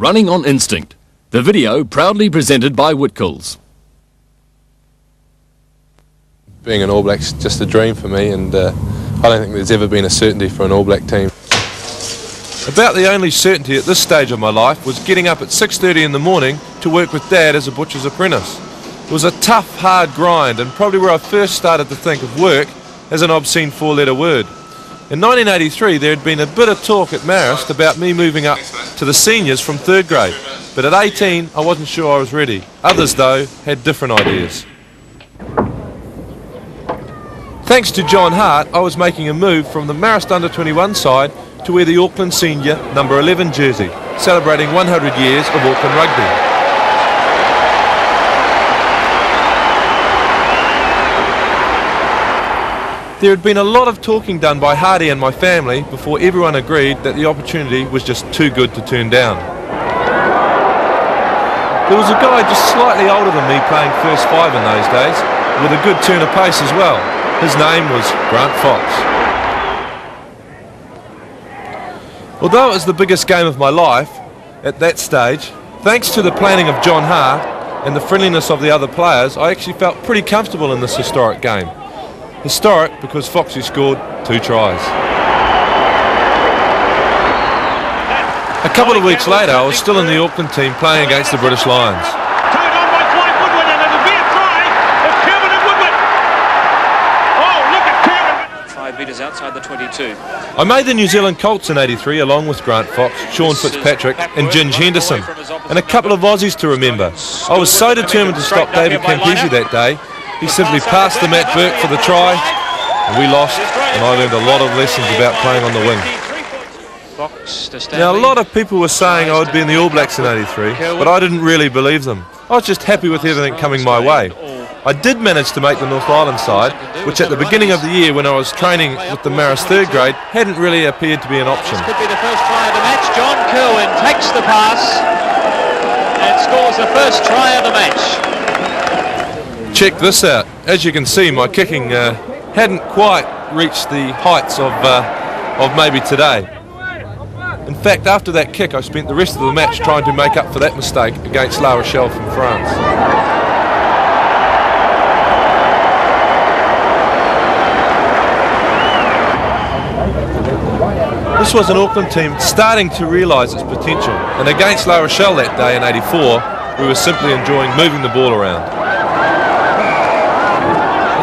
Running on Instinct. The video proudly presented by Whitcoulls. Being an All Black's just a dream for me, and I don't think there's ever been a certainty for an All Black team. About the only certainty at this stage of my life was getting up at 6:30 in the morning to work with Dad as a butcher's apprentice. It was a tough, hard grind, and probably where I first started to think of work as an obscene four-letter word. In 1983 there had been a bit of talk at Marist about me moving up to the seniors from 3rd grade, but at 18 I wasn't sure I was ready. Others though had different ideas. Thanks to John Hart, I was making a move from the Marist under-21 side to wear the Auckland Senior number 11 jersey, celebrating 100 years of Auckland rugby. There had been a lot of talking done by Hardy and my family before everyone agreed that the opportunity was just too good to turn down. There was a guy just slightly older than me playing first five in those days, with a good turn of pace as well. His name was Grant Fox. Although it was the biggest game of my life at that stage, thanks to the planning of John Hart and the friendliness of the other players, I actually felt pretty comfortable in this historic game. Historic because Foxy scored 2 tries. A couple of weeks later I was still in the Auckland team playing against the British Lions. Metres outside the 22. I made the New Zealand Colts in '83 along with Grant Fox, Sean Fitzpatrick and Ginge Henderson, and a couple of Aussies to remember. I was so determined to stop David Campese that day. He simply passed to Matt Burke for the try, and we lost, and I learned a lot of lessons about playing on the wing. Now, a lot of people were saying I would be in the All Blacks in '83, but I didn't really believe them. I was just happy with everything coming my way. I did manage to make the North Island side, which at the beginning of the year when I was training with the Marist 3rd grade hadn't really appeared to be an option. This could be the first try of the match. John Kirwan takes the pass and scores the first try of the match. Check this out. As you can see, my kicking hadn't quite reached the heights of maybe today. In fact, after that kick, I spent the rest of the match trying to make up for that mistake against La Rochelle from France. This was an Auckland team starting to realise its potential, and against La Rochelle that day in '84, we were simply enjoying moving the ball around.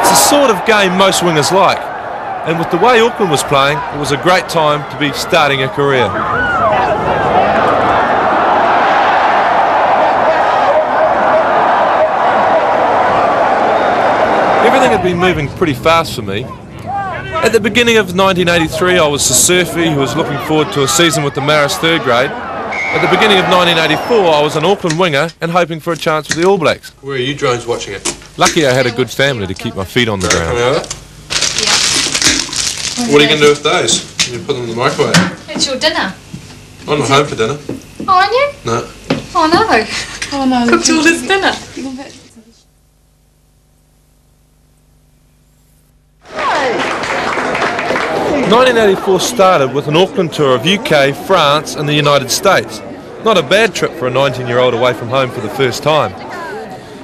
It's the sort of game most wingers like, and with the way Auckland was playing, it was a great time to be starting a career. Everything had been moving pretty fast for me. At the beginning of 1983, I was a surfie who was looking forward to a season with the Marist 3rd grade. At the beginning of 1984, I was an Auckland winger and hoping for a chance with the All Blacks. Where are you drones watching it? Lucky I had a good family to keep my feet on the ground. Yeah. What are you going to do with those? You put them in the microwave? It's your dinner. I'm not home for dinner. Oh, aren't you? No. Oh, no. Oh, no. Cooked all this dinner. 1984 started with an Auckland tour of UK, France and the United States. Not a bad trip for a 19-year-old away from home for the first time.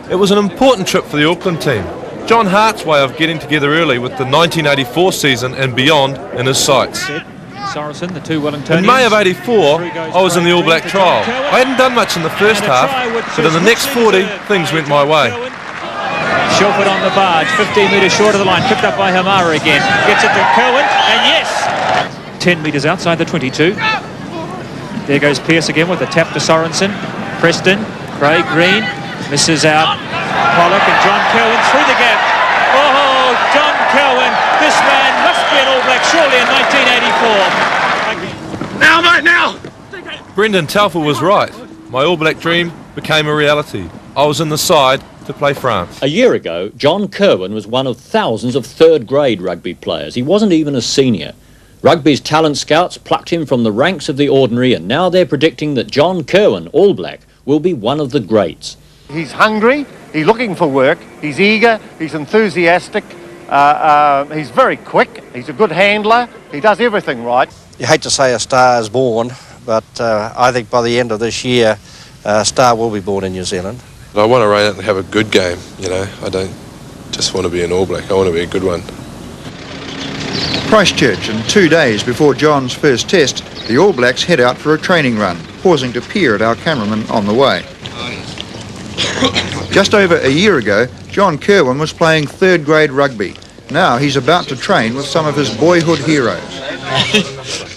It was an important trip for the Auckland team. John Hart's way of getting together early with the 1984 season and beyond in his sights. Sorensen, the 2 Wellingtonians. In May of '84, I was in the All Black trial. I hadn't done much in the first half, but in the next 40, things went my way. Shelford on the barge, 15 metres short of the line, picked up by Hamara again. Gets it to Kirwan, and yes! 10 metres outside the 22. There goes Pearce again with a tap to Sorensen. Preston, Craig Green, misses out. Pollock and John Kirwan through the gap. Oh, John Kirwan, this man must be an All Black surely in 1984. Now, mate, now! Brendan Telfer was right. My All Black dream became a reality. I was in the side to play France. A year ago, John Kirwan was one of thousands of 3rd grade rugby players. He wasn't even a senior. Rugby's talent scouts plucked him from the ranks of the ordinary, and now they're predicting that John Kirwan, All Black, will be one of the greats. He's hungry, he's looking for work, he's eager, he's enthusiastic, he's very quick, he's a good handler, he does everything right. You hate to say a star is born, but I think by the end of this year, a star will be born in New Zealand. I want to run out and have a good game, you know. I don't just want to be an All Black, I want to be a good one. Christchurch, and 2 days before John's first test, the All Blacks head out for a training run, pausing to peer at our cameraman on the way. Just over a year ago, John Kirwan was playing third grade rugby. Now he's about to train with some of his boyhood heroes.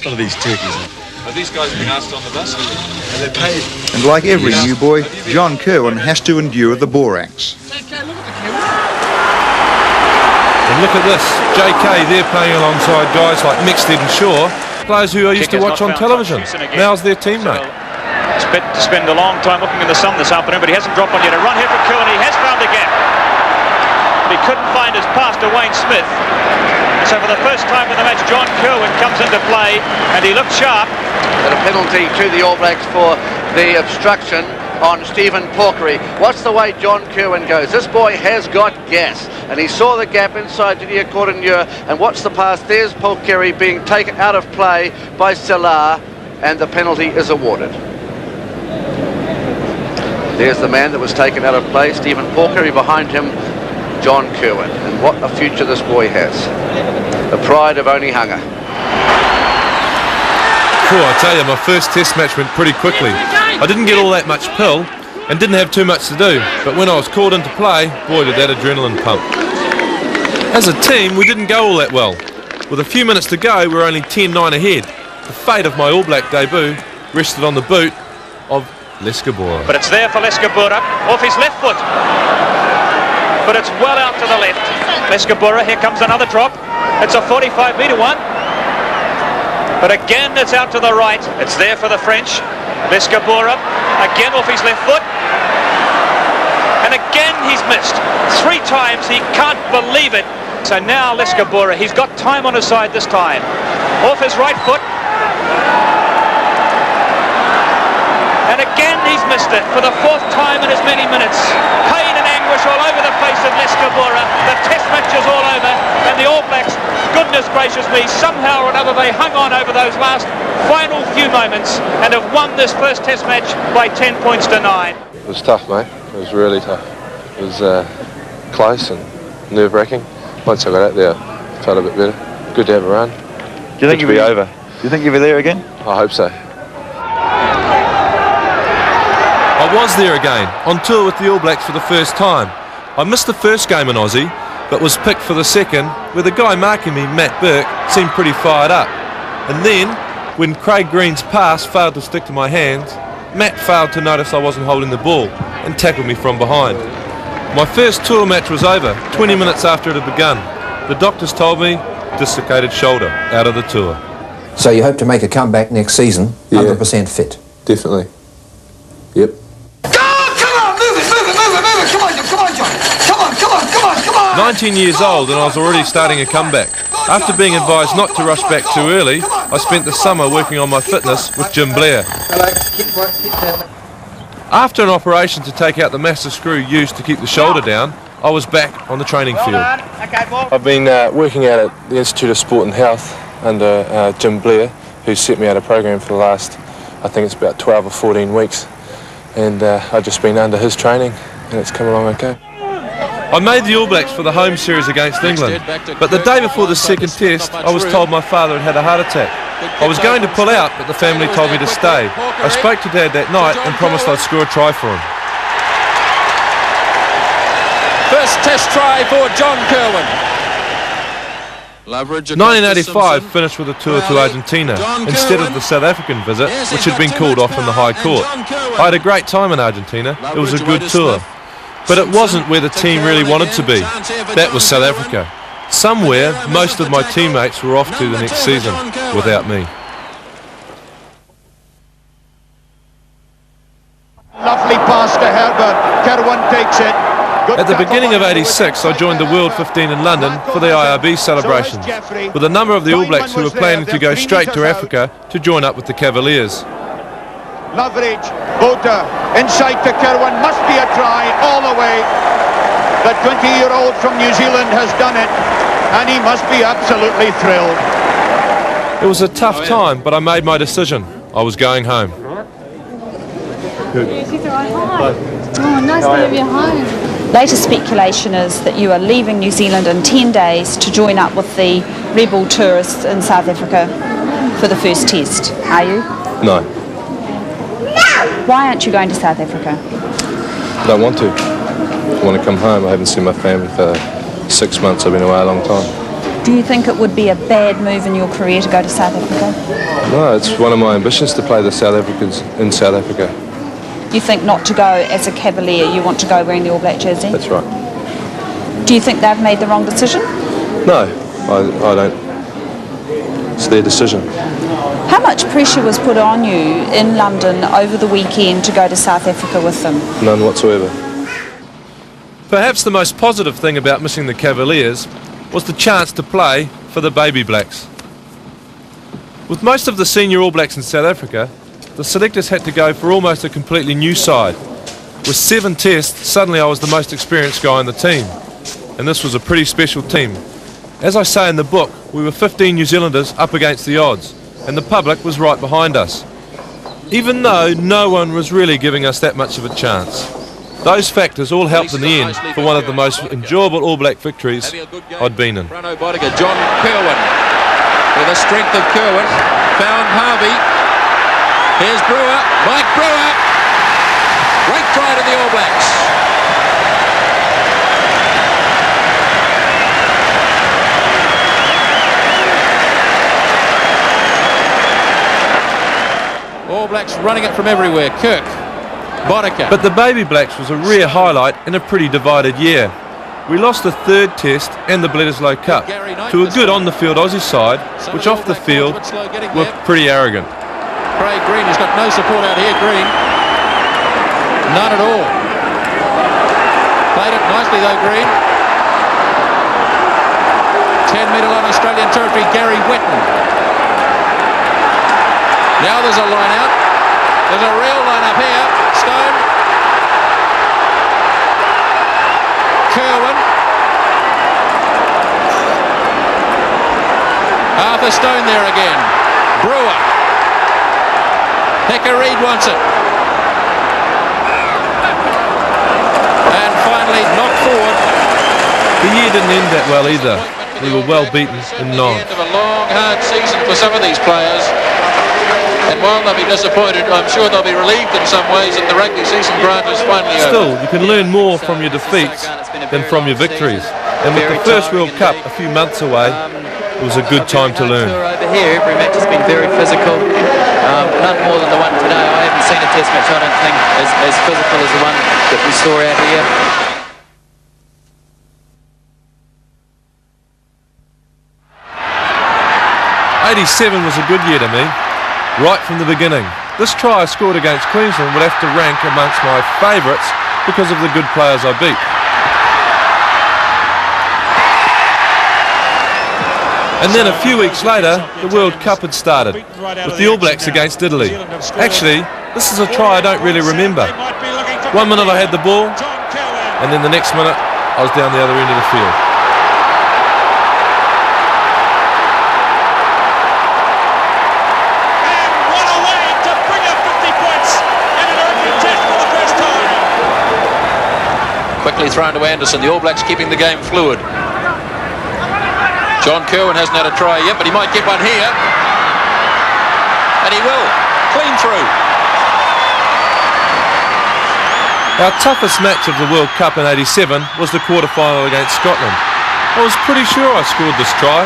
What are these turkeys? Have these guys been asked on the bus? Are they paid? And like every new boy, John Kirwan has to endure the borax. And look at this, JK, they're playing alongside guys like Mixted and Shaw, players who I used to watch on television. Now's their teammate. Spend a long time looking in the sun this afternoon, but he hasn't dropped one yet. A run here for Kirwan, he has found a gap. But he couldn't find his pass to Wayne Smith. So for the first time in the match, John Kirwan comes into play, and he looked sharp. And a penalty to the All Blacks for the obstruction on Stephen Porkery. Watch the way John Kirwan goes. This boy has got gas, and he saw the gap inside Didier Courteneur, and watch the pass. There's Porkery being taken out of play by Salah, and the penalty is awarded. There's the man that was taken out of play, Stephen Porkery, behind him, John Kirwan. And what a future this boy has. The pride of Onehunga. Cool, I tell you, my first test match went pretty quickly. I didn't get all that much pill and didn't have too much to do, but when I was called into play, boy did that adrenaline pump. As a team, we didn't go all that well. With a few minutes to go, we were only 10-9 ahead. The fate of my All Black debut rested on the boot of Leskabora. But it's there for Leskabora, off his left foot. But it's well out to the left. Leskabora, here comes another drop. It's a 45-metre one. But again, it's out to the right. It's there for the French. Leskabora, again off his left foot. And again, he's missed. 3 times, he can't believe it. So now Leskabora, he's got time on his side this time. Off his right foot. And again, he's missed it for the 4th time in as many minutes. Pain and anguish all over the face of Leskabora. The test match is all over, and the All Blacks, goodness gracious me, somehow or another they hung on over those last final few moments and have won this first test match by 10 points to 9. It was tough, mate. It was really tough. It was close and nerve-wracking. Once I got out there, I felt a bit better. Good to have a run. Do you think you'll be over? Do you think you'll be there again? I hope so. I was there again, on tour with the All Blacks for the first time. I missed the first game in Aussie, but was picked for the second, where the guy marking me, Matt Burke, seemed pretty fired up. And then, when Craig Green's pass failed to stick to my hands, Matt failed to notice I wasn't holding the ball and tackled me from behind. My first tour match was over 20 minutes after it had begun. The doctors told me, dislocated shoulder, out of the tour. So you hope to make a comeback next season, 100% fit? Definitely. Yep. 19 years old and I was already starting a comeback. After being advised not to rush back too early, I spent the summer working on my fitness with Jim Blair. After an operation to take out the massive screw used to keep the shoulder down, I was back on the training field. I've been working out at the Institute of Sport and Health under Jim Blair, who's set me out a program for the last, I think it's about 12 or 14 weeks. And I've just been under his training and it's come along okay. I made the All Blacks for the home series against England, but the day before the second test, I was told my father had had a heart attack. I was going to pull out, but the family told me to stay. I spoke to Dad that night and promised I'd score a try for him. First test try for John Kirwan. 1985 finished with a tour to Argentina instead of the South African visit, which had been called off in the High Court. I had a great time in Argentina. It was a good tour. But it wasn't where the team really wanted to be. That was South Africa. Somewhere, most of my teammates were off to the next season without me. Lovely pass to Herbert. Kirwan takes it. At the beginning of '86, I joined the World 15 in London for the IRB celebrations, with a number of the All Blacks who were planning to go straight to Africa to join up with the Cavaliers. Loveridge, Bota, inside to Kirwan, must be a try all the way. The 20-year-old from New Zealand has done it, and he must be absolutely thrilled. It was a tough time, but I made my decision. I was going home. Oh, nice to have you home. Latest speculation is that you are leaving New Zealand in 10 days to join up with the rebel tourists in South Africa for the first test. Are you? No, Why aren't you going to South Africa? I don't want to. I want to come home. I haven't seen my family for 6 months. I've been away a long time. Do you think it would be a bad move in your career to go to South Africa? No, it's one of my ambitions to play the South Africans in South Africa. You think not to go as a Cavalier, you want to go wearing the All Black jersey? That's right. Do you think they've made the wrong decision? No, I don't. It's their decision. How much pressure was put on you in London over the weekend to go to South Africa with them? None whatsoever. Perhaps the most positive thing about missing the Cavaliers was the chance to play for the Baby Blacks. With most of the senior All Blacks in South Africa, the selectors had to go for almost a completely new side. With 7 tests, suddenly I was the most experienced guy on the team. And this was a pretty special team. As I say in the book, we were 15 New Zealanders up against the odds, and the public was right behind us. Even though no one was really giving us that much of a chance. Those factors all helped in the end for one of the most enjoyable All Black victories I'd been in. John Kirwan, with the strength of Kirwan, found Harvey. Here's Brewer, Mike Brewer. Great try to the All Blacks. All Blacks running it from everywhere. Kirk, Boddicker. But the Baby Blacks was a rare highlight in a pretty divided year. We lost the 3rd test and the Bledisloe Cup to a good on-the-field Aussie side, which off the field were pretty arrogant. Craig Green has got no support out here. Green, none at all. Played it nicely though, Green. 10-metre line Australian territory, Gary Wetton. Now there's a line out. There's a real line up here. Stone. Kirwan. Arthur Stone there again. Brewer. Hecker Reid wants it. And finally knocked forward. The year didn't end that well either. We were well beaten in Nantes. End of a long, hard season for some of these players. And while they'll be disappointed, I'm sure they'll be relieved in some ways that the rugby season grant is finally over. Still, you can learn more from your defeats than from your victories. And with the first World Cup a few months away, it was a good time to learn. Over here, every match has been very physical. None more than the one today. I haven't seen a test match, I don't think, as physical as the one that we saw out here. 87 was a good year to me, right from the beginning. This try I scored against Queensland would have to rank amongst my favourites because of the good players I beat. And then a few weeks later, the World Cup had started, with the All Blacks against Italy. Actually, this is a try I don't really remember. 1 minute I had the ball, and then the next minute I was down the other end of the field. Quickly thrown to Anderson. The All Blacks keeping the game fluid. John Kirwan hasn't had a try yet, but he might get one here. And he will. Clean through. Our toughest match of the World Cup in '87 was the quarter-final against Scotland. I was pretty sure I scored this try,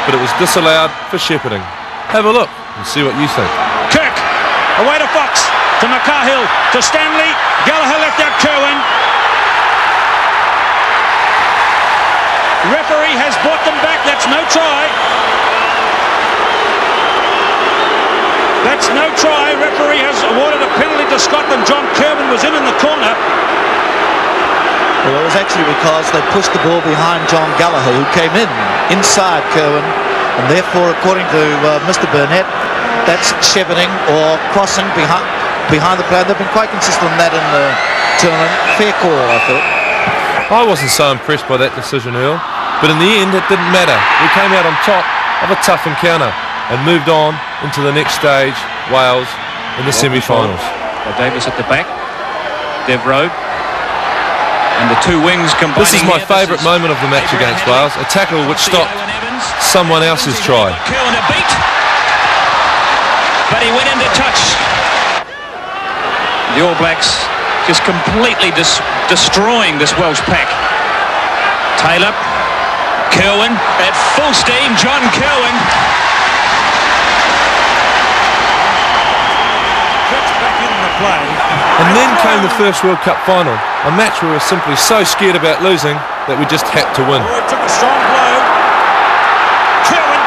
but it was disallowed for shepherding. Have a look and see what you think. Kirk, away to Fox, to McCahill, to Stanley. Gallagher left out Kirwan. Referee has brought them back. That's no try. That's no try. Referee has awarded a penalty to Scotland. John Kirwan was in the corner. Well, it was actually because they pushed the ball behind John Gallagher, who came inside Kirwan, and therefore, according to Mr. Burnett, that's shepherding or crossing behind the player. They've been quite consistent on that in the tournament. Fair call, I thought. I wasn't so impressed by that decision, Earl, but in the end it didn't matter. We came out on top of a tough encounter and moved on into the next stage, Wales, in the semi-finals. Davis at the back. Dev Road. And the two wings combining. This is my favourite moment of the match against Wales, a tackle which stopped someone else's try. Kirwan a beat, but he went into touch. The All Blacks just completely destroying this Welsh pack. Taylor, Kirwan at full steam, John Kirwan. Gets back in the play. And then came the first World Cup final, a match we were simply so scared about losing that we just had to win. Oh, it took a strong blow. Kirwan.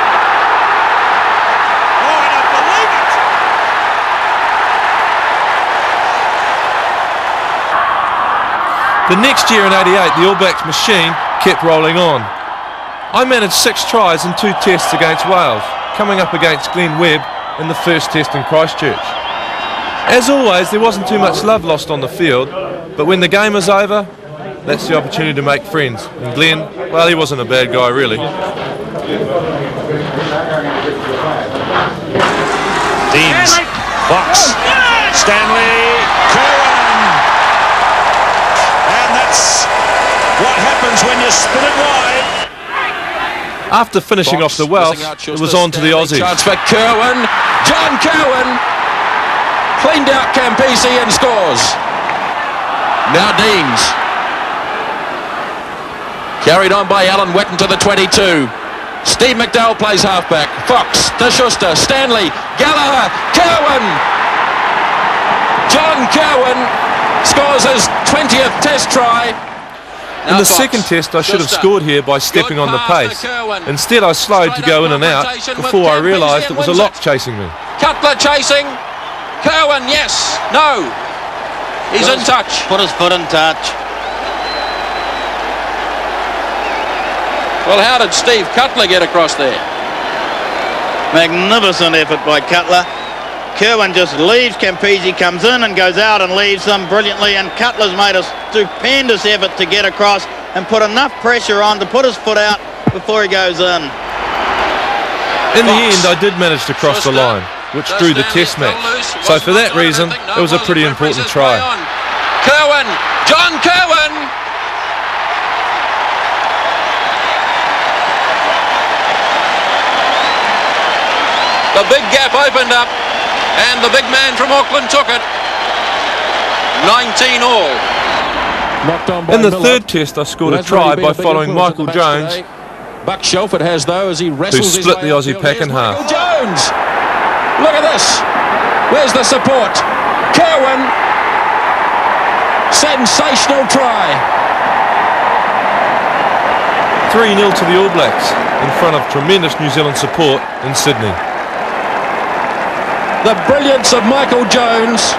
Oh, I don't believe it. The next year in '88, the All Blacks machine kept rolling on. I managed 6 tries in 2 tests against Wales, coming up against Glenn Webb in the first test in Christchurch. As always, there wasn't too much love lost on the field, but when the game is over, that's the opportunity to make friends. And Glenn, well, he wasn't a bad guy, really. Deans, Fox, Stanley, Kirwan. And that's what happens when you spin it wide. After finishing off the Welsh, it was on to the Aussies. Chance for Kirwan. John Kirwan cleaned out Campisi and scores. Now Deans. Carried on by Alan Wetton to the 22. Steve McDowell plays halfback. Fox to Schuster. Stanley. Gallagher. Kirwan. John Kirwan scores his 20th test try. In the second test, I should have scored here by stepping on the pace. Instead, I slowed to go in and out before I realised it was a lock chasing me. Cutler chasing. Kirwan, yes. No. He's in touch. Put his foot in touch. Well, how did Steve Cutler get across there? Magnificent effort by Cutler. Kirwan just leaves Campisi, comes in and goes out and leaves them brilliantly, and Cutler's made a stupendous effort to get across and put enough pressure on to put his foot out before he goes in. In the end, I did manage to cross the line, which drew the test match. So for that reason, it was a pretty important try. Kirwan, John Kirwan. The big gap opened up, and the big man from Auckland took it. 19 all. In the third test, I scored a try by following Michael Jones, Buck Shelford has, though, as he wrestles who split the Aussie pack in half. Jones! Look at this! Where's the support? Kirwan! Sensational try! 3-0 to the All Blacks, in front of tremendous New Zealand support in Sydney. The brilliance of Michael Jones,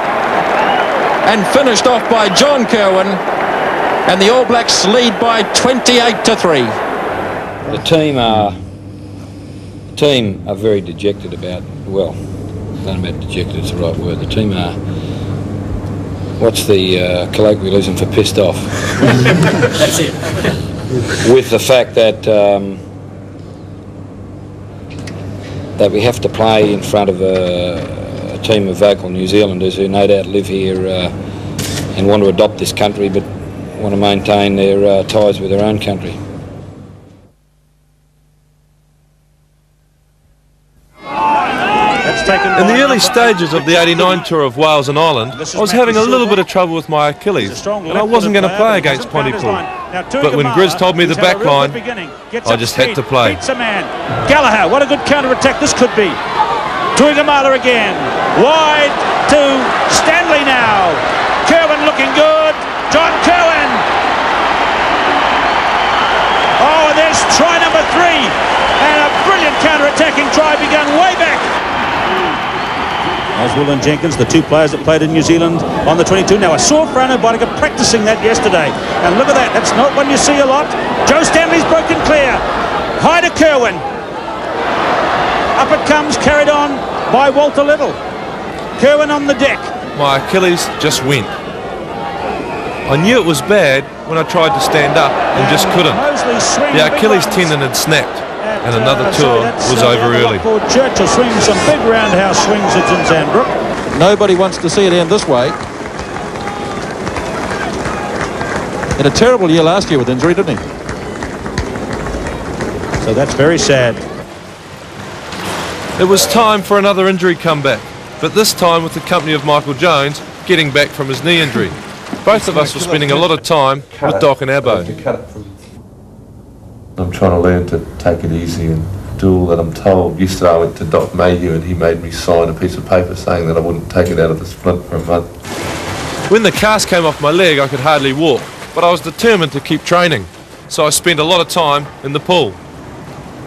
and finished off by John Kirwan, and the All Blacks lead by 28-3. The team are very dejected about, well, I don't know about dejected is the right word. The team are, what's the colloquialism for pissed off? That's it. With the fact that that we have to play in front of a team of vocal New Zealanders who no doubt live here and want to adopt this country but want to maintain their ties with their own country. In the early stages of the '89 tour of Wales and Ireland, I was having a little bit of trouble with my Achilles, and I wasn't going to play against Pontypool. But when Grizz told me the back line, I just had to play. Gallagher, what a good counter-attack this could be. Tuigamala again. Wide to Stanley now. Kirwan looking good. John Kirwan. Oh, and there's try number 3. And a brilliant counter-attacking try begun way back. Oswald and Jenkins, the 2 players that played in New Zealand on the 22. Now, I saw Frano Bodega practicing that yesterday. And look at that. That's not one you see a lot. Joe Stanley's broken clear. High to Kirwan. Up it comes, carried on by Walter Little. Kirwan on the deck. My Achilles just went. I knew it was bad when I tried to stand up and just couldn't. The Achilles tendon had snapped, and another tour was over early. Churchill swinging some big roundhouse swings at Zinzanbrook. Nobody wants to see it end this way. Had a terrible year last year with injury, didn't he? So that's very sad. It was time for another injury comeback, but this time with the company of Michael Jones getting back from his knee injury. Both of us were spending a lot of time with Doc and Abbo. I'm trying to learn to take it easy and do all that I'm told. Yesterday I went to Doc Mayhew and he made me sign a piece of paper saying that I wouldn't take it out of the splint for a month. When the cast came off my leg, I could hardly walk, but I was determined to keep training, so I spent a lot of time in the pool.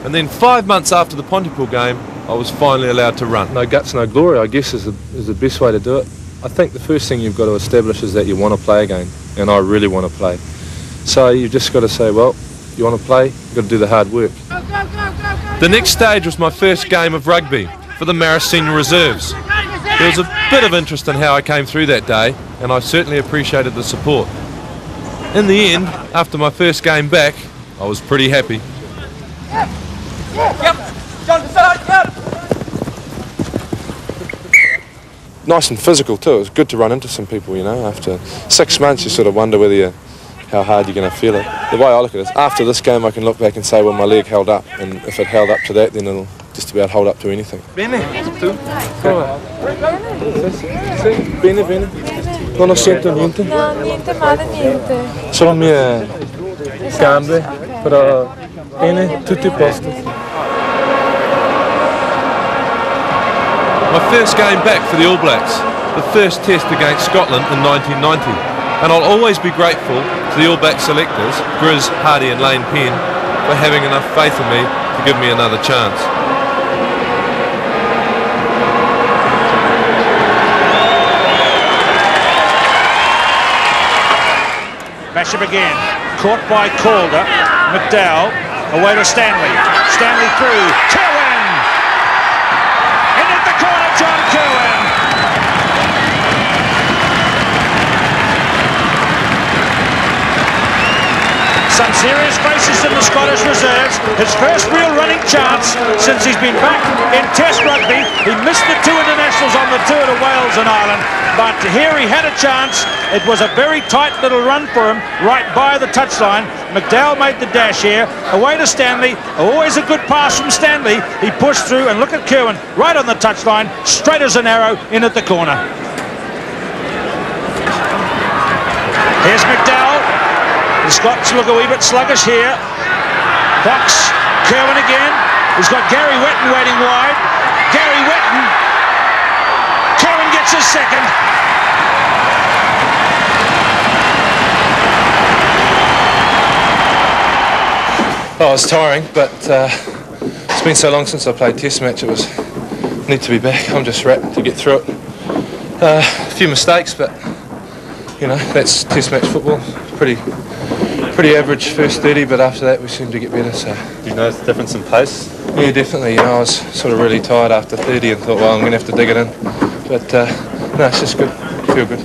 And then 5 months after the Pontypool game, I was finally allowed to run. No guts, no glory, I guess is the best way to do it. I think the first thing you've got to establish is that you want to play a game, and I really want to play. So you've just got to say, well, you want to play, you've got to do the hard work. The next stage was my first game of rugby for the Marist Senior Reserves. There was a bit of interest in how I came through that day, and I certainly appreciated the support. In the end, after my first game back, I was pretty happy. Nice and physical too. It was good to run into some people, you know. After 6 months you sort of wonder whether how hard you're going to feel it. The way I look at it is after this game I can look back and say, well, my leg held up, and if it held up to that, then it'll just about hold up to anything. Bene, tu? Bene, bene. Non ho sento niente. No, niente male, niente. Solo mie gambe, però bene, tutti a posto. My first game back for the All Blacks, the first test against Scotland in 1990. And I'll always be grateful to the All Black selectors, Grizz, Hardy and Lane Penn, for having enough faith in me to give me another chance. Basham again, caught by Calder. McDowell, away to Stanley. Stanley through, Kirwan! Into the corner, John Kirwan! Some serious faces in the Scottish reserves. His first real running chance since he's been back in Test rugby. He missed the 2 internationals on the tour to Wales and Ireland, but here he had a chance. It was a very tight little run for him right by the touchline. McDowell made the dash here. Away to Stanley. Always a good pass from Stanley. He pushed through, and look at Kirwan right on the touchline, straight as an arrow in at the corner. Here's McDowell. The Scots look a wee bit sluggish here. Fox, Kirwan again. He's got Gary Wetton waiting wide. Gary Wetton. Kirwan gets his second. Oh, it was tiring, but it's been so long since I played Test match, it was need to be back. I'm just rapt to get through it. A few mistakes, but you know, that's Test match football. Pretty average first 30, but after that we seem to get better. So. Do you notice the difference in pace? Yeah, definitely. You know, I was sort of really tired after 30 and thought, well, I'm going to have to dig it in. But no, it's just good. Feel good.